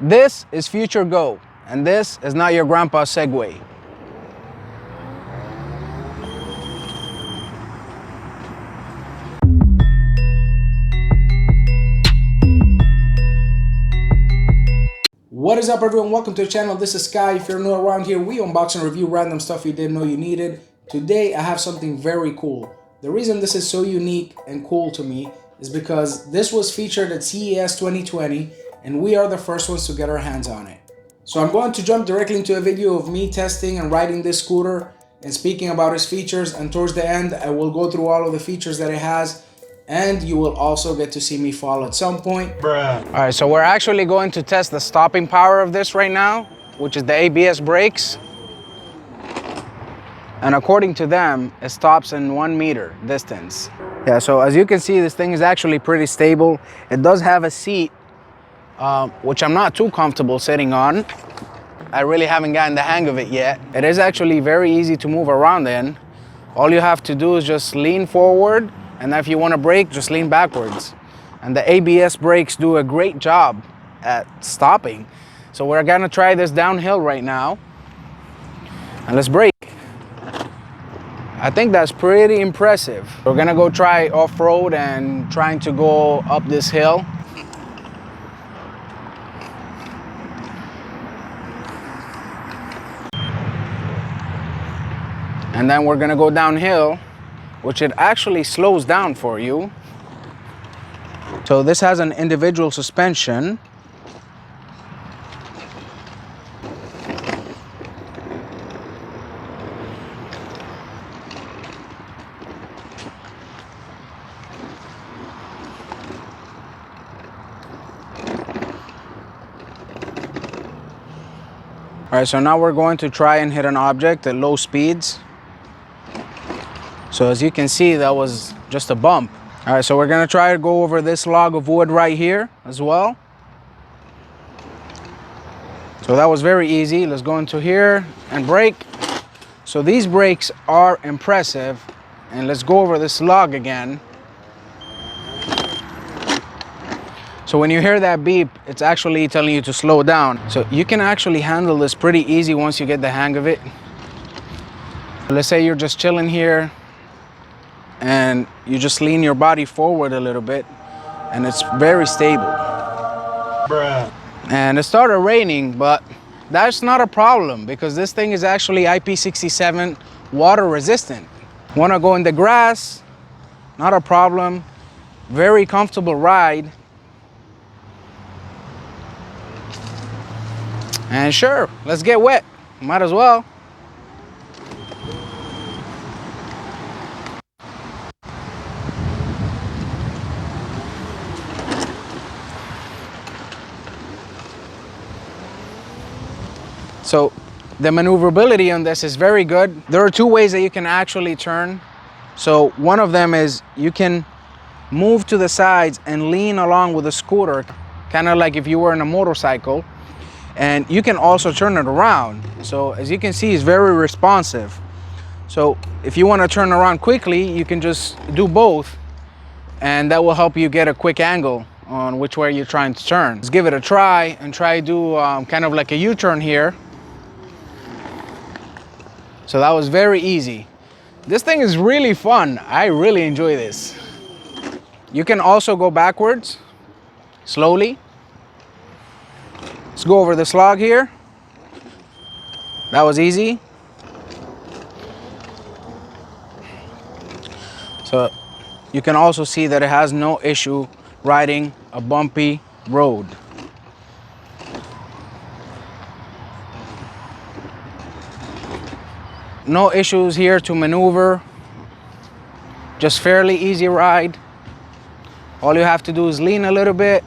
This is FUTUREGO, and this is not your grandpa's Segway. What is up, everyone? Welcome to the channel. This is Sky. If you're new around here, we unbox and review random stuff you didn't know you needed. Today I have something very cool. The reason this is so unique and cool to me is because this was featured at CES 2020 and we are the first ones to get our hands on it. So I'm going to jump directly into a video of me testing and riding this scooter and speaking about its features, and towards the end I will go through all of the features that it has, and you will also get to see me fall at some point. Bruh. All right, so we're actually going to test the stopping power of this right now, which is the ABS brakes. And according to them, it stops in 1 meter distance. Yeah, so as you can see, this thing is actually pretty stable. It does have a seat, which I'm not too comfortable sitting on. I really haven't gotten the hang of it yet. It is actually very easy to move around in. All you have to do is just lean forward, and if you want to brake, just lean backwards. And the ABS brakes do a great job at stopping. So we're gonna try this downhill right now. And let's brake. I think that's pretty impressive. We're gonna go try off-road and trying to go up this hill. And then we're gonna go downhill, which it actually slows down for you. So this has an individual suspension. All right, so now we're going to try and hit an object at low speeds. So as you can see, that was just a bump. All right, so we're gonna try to go over this log of wood right here as well. So that was very easy. Let's go into here and brake. So these brakes are impressive. And let's go over this log again. So when you hear that beep, it's actually telling you to slow down. So you can actually handle this pretty easy once you get the hang of it. Let's say you're just chilling here and you just lean your body forward a little bit, and it's very stable. Bruh. And it started raining, but that's not a problem because this thing is actually IP67 water resistant. Want to go in the grass? Not a problem. Very comfortable ride. And sure, let's get wet. Might as well. So the maneuverability on this is very good. There are two ways that you can actually turn. So one of them is you can move to the sides and lean along with a scooter, kind of like if you were in a motorcycle. And you can also turn it around. So as you can see, it's very responsive. So if you want to turn around quickly, you can just do both, and that will help you get a quick angle on which way you're trying to turn. Let's give it a try and try to do kind of like a U-turn here. So that was very easy. This thing is really fun. I really enjoy this. You can also go backwards, slowly. Let's go over this log here. That was easy. So you can also see that it has no issue riding a bumpy road. No issues here to maneuver. Just fairly easy ride. All you have to do is lean a little bit,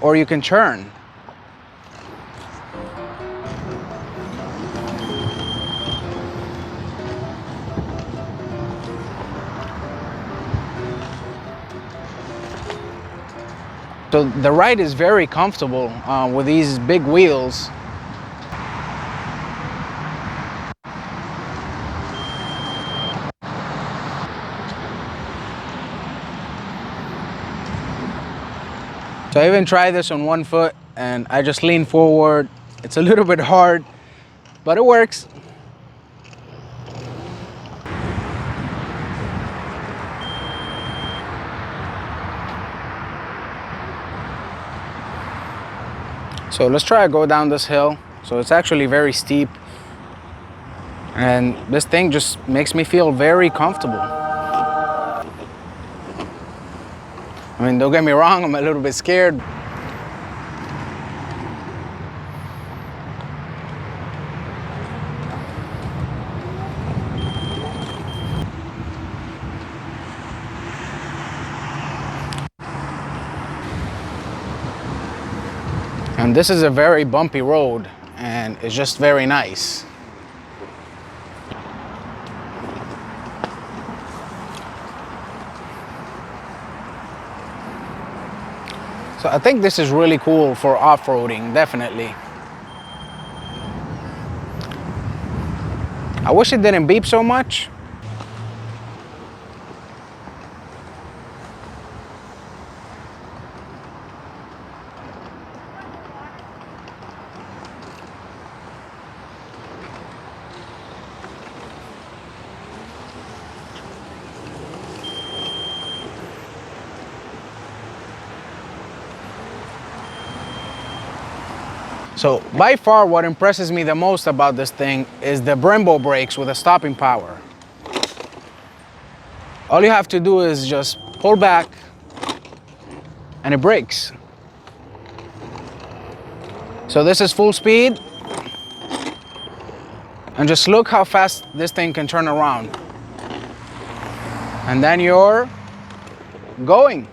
or you can turn. So the ride is very comfortable with these big wheels. So I even tried this on one foot and I just lean forward. It's a little bit hard, but it works. So let's try to go down this hill. So it's actually very steep. And this thing just makes me feel very comfortable. I mean, don't get me wrong, I'm a little bit scared. And this is a very bumpy road, and it's just very nice. So I think this is really cool for off-roading, definitely. I wish it didn't beep so much. So by far what impresses me the most about this thing is the Brembo brakes with a stopping power. All you have to do is just pull back and it brakes. So this is full speed. And just look how fast this thing can turn around. And then you're going.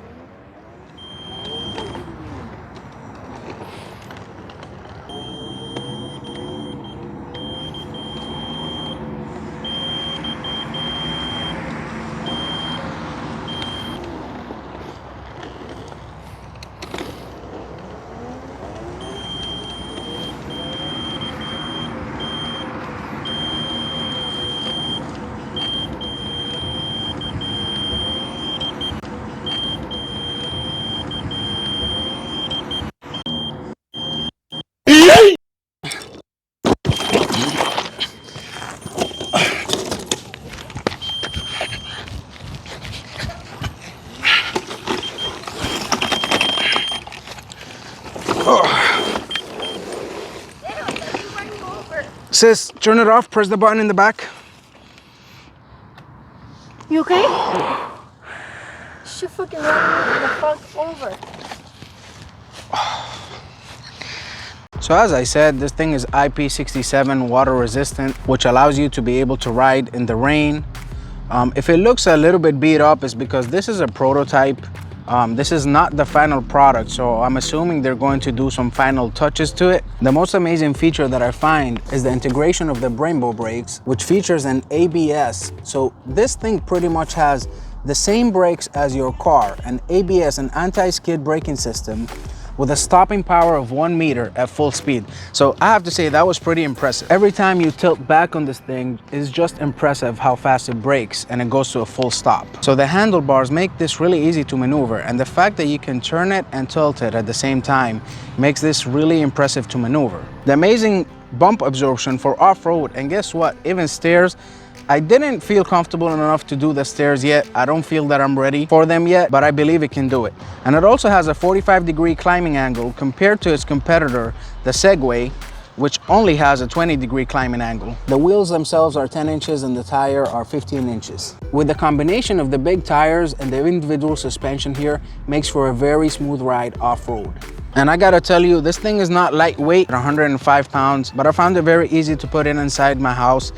Sis, turn it off, press the button in the back. You okay? Should fucking run the fuck over. So as I said, this thing is IP67 water resistant, which allows you to be able to ride in the rain. If it looks a little bit beat up, it's because this is a prototype. This is not the final product, so I'm assuming they're going to do some final touches to it. The most amazing feature that I find is the integration of the Brembo brakes, which features an ABS. So this thing pretty much has the same brakes as your car, an ABS, an anti-skid braking system, with a stopping power of 1 meter at full speed. So I have to say that was pretty impressive. Every time you tilt back on this thing, it's just impressive how fast it brakes and it goes to a full stop. So the handlebars make this really easy to maneuver, and the fact that you can turn it and tilt it at the same time makes this really impressive to maneuver. The amazing bump absorption for off-road, and guess what, even stairs. I didn't feel comfortable enough to do the stairs yet. I don't feel that I'm ready for them yet, but I believe it can do it. And it also has a 45-degree climbing angle compared to its competitor, the Segway, which only has a 20-degree climbing angle. The wheels themselves are 10 inches and the tire are 15 inches. With the combination of the big tires and the individual suspension here, makes for a very smooth ride off-road. And I gotta tell you, this thing is not lightweight, 105 pounds, but I found it very easy to put it inside my house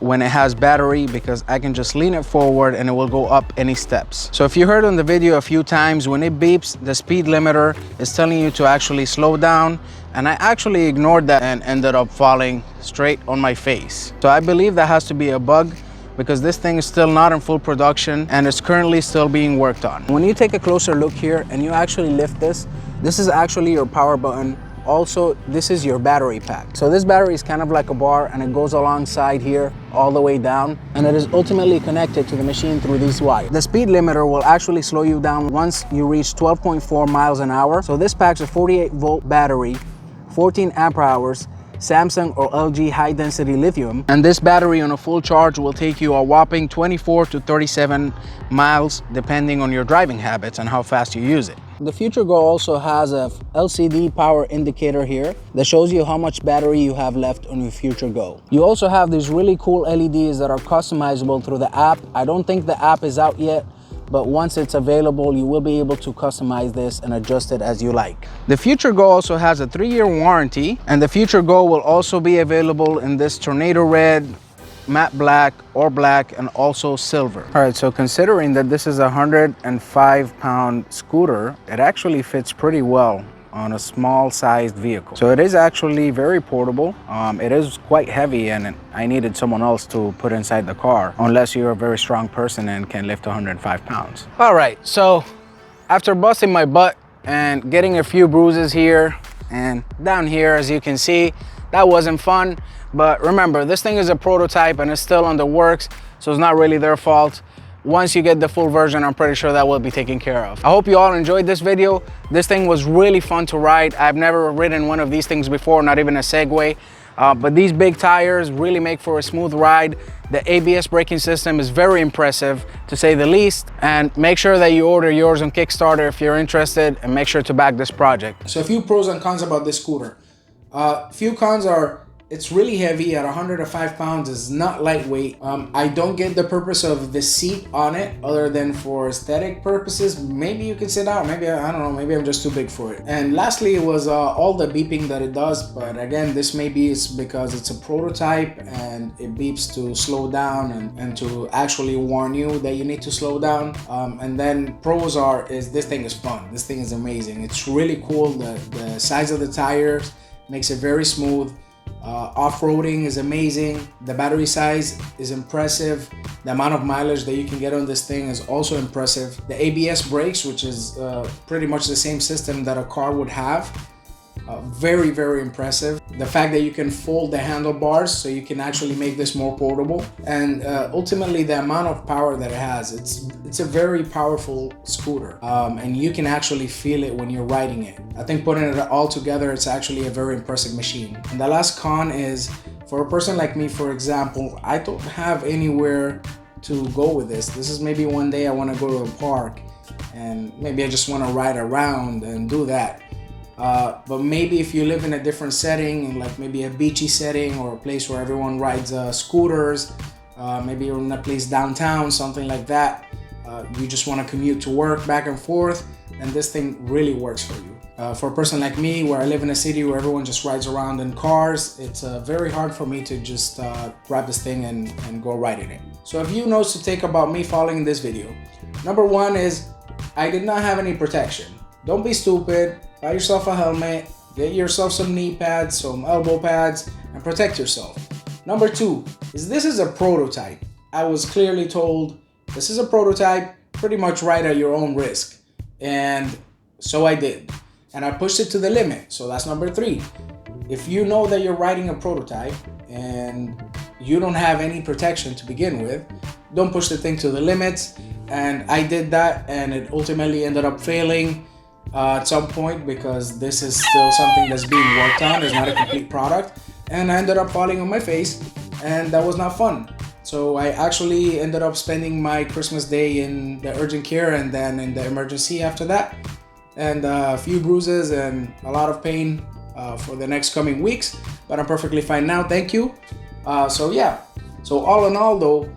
when it has battery, because I can just lean it forward and it will go up any steps. So if you heard on the video a few times, when it beeps, the speed limiter is telling you to actually slow down, and I actually ignored that and ended up falling straight on my face. So I believe that has to be a bug, because this thing is still not in full production and it's currently still being worked on. When you take a closer look here and you actually lift this, this is actually your power button also this is your battery pack. So this battery is kind of like a bar, and it goes alongside here all the way down, and it is ultimately connected to the machine through these wires. The speed limiter will actually slow you down once you reach 12.4 miles an hour. So this pack's a 48-volt battery, 14 amp hours, Samsung or LG high density lithium, and this battery on a full charge will take you a whopping 24 to 37 miles depending on your driving habits and how fast you use it. The FUTUREGO also has a LCD power indicator here that shows you how much battery you have left on your FUTUREGO. You also have these really cool LEDs that are customizable through the app. I don't think the app is out yet, but once it's available, you will be able to customize this and adjust it as you like. The FUTUREGO also has a 3-year warranty, and the FUTUREGO will also be available in this tornado red, matte black, or black, and also silver. All right, so considering that this is a 105-pound scooter, it actually fits pretty well on a small sized vehicle. So it is actually very portable. It is quite heavy, and I needed someone else to put inside the car, unless you're a very strong person and can lift 105 pounds. All right, so after busting my butt and getting a few bruises here and down here, as you can see, that wasn't fun. But remember, this thing is a prototype and it's still on the works, so it's not really their fault. Once you get the full version, I'm pretty sure that will be taken care of. I hope you all enjoyed this video. This thing was really fun to ride. I've never ridden one of these things before, not even a Segway. But these big tires really make for a smooth ride. The ABS braking system is very impressive, to say the least. And make sure that you order yours on Kickstarter if you're interested, and make sure to back this project. So a few pros and cons about this scooter. Few cons are, it's really heavy at 105 pounds, is not lightweight. I don't get the purpose of the seat on it other than for aesthetic purposes. Maybe you can sit down, maybe, I don't know, maybe I'm just too big for it. And lastly, it was all the beeping that it does. But again, this maybe is because it's a prototype and it beeps to slow down and to actually warn you that you need to slow down. And then pros is this thing is fun. This thing is amazing. It's really cool. The size of the tires makes it very smooth. Off-roading is amazing. The battery size is impressive. The amount of mileage that you can get on this thing is also impressive. The ABS brakes, which is pretty much the same system that a car would have, very, very impressive. The fact that you can fold the handlebars so you can actually make this more portable, and ultimately the amount of power that it has. It's a very powerful scooter, and you can actually feel it when you're riding it. I think putting it all together, it's actually a very impressive machine. And the last con is, for a person like me, for example, I don't have anywhere to go with this. This is maybe one day I want to go to a park and maybe I just want to ride around and do that. But maybe if you live in a different setting, like maybe a beachy setting or a place where everyone rides scooters, maybe you're in a place downtown, something like that, you just want to commute to work back and forth, and this thing really works for you. For a person like me, where I live in a city where everyone just rides around in cars, it's very hard for me to just grab this thing and go riding it. So a few notes to take about me following this video. Number one is, I did not have any protection. Don't be stupid. Buy yourself a helmet, get yourself some knee pads, some elbow pads, and protect yourself. Number two is, this is a prototype. I was clearly told this is a prototype, pretty much ride at your own risk. And so I did. And I pushed it to the limit. So that's number three. If you know that you're riding a prototype and you don't have any protection to begin with, don't push the thing to the limits. And I did that, and it ultimately ended up failing at some point, because this is still something that's being worked on. It's not a complete product, and I ended up falling on my face, and that was not fun. So I actually ended up spending my Christmas day in the urgent care and then in the emergency after that, and a few bruises and a lot of pain for the next coming weeks, but I'm perfectly fine now, thank you. So yeah, so all in all though,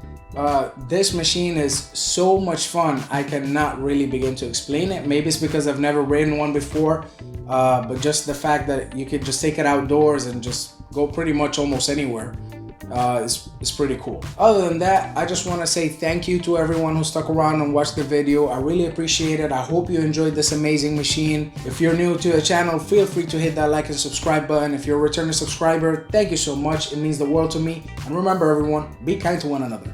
this machine is so much fun. I cannot really begin to explain it. Maybe it's because I've never ridden one before, but just the fact that you could just take it outdoors and just go pretty much almost anywhere is pretty cool. Other than that, I just want to say thank you to everyone who stuck around and watched the video. I really appreciate it. I hope you enjoyed this amazing machine. If you're new to the channel, feel free to hit that like and subscribe button. If you're a returning subscriber, thank you so much. It means the world to me. And remember everyone, be kind to one another.